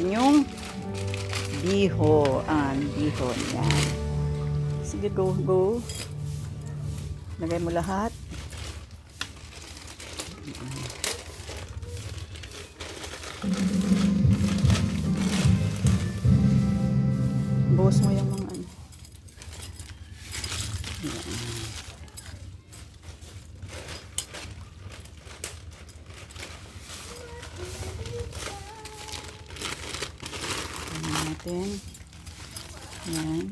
natin yung bihon. Yan. Sige, go. Lagay mo lahat. Buhos mo yung mga ano. Yan. Natin. Yan.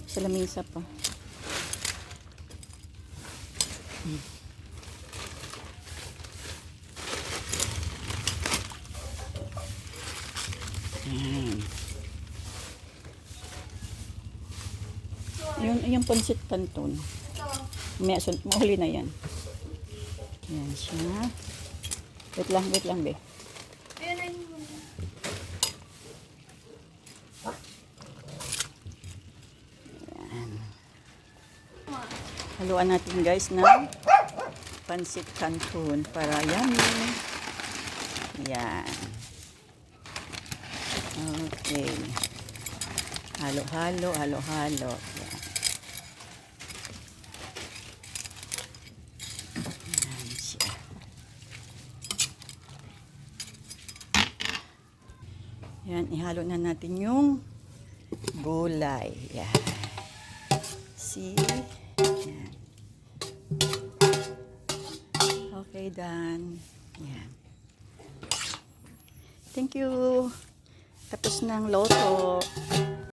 Sa lamesa pa. Yan. Yung pansit canton. May mahuli na yan. Yan siya. Wait lang, be. Haluan natin guys ng pansit canton para yummy. Yan. Okay. Halo. Yan. Yan siya. Yan, ihalo na natin yung gulay. Yan. See? Yan. Okay, done. Yan. Thank you. Tapos ng loto.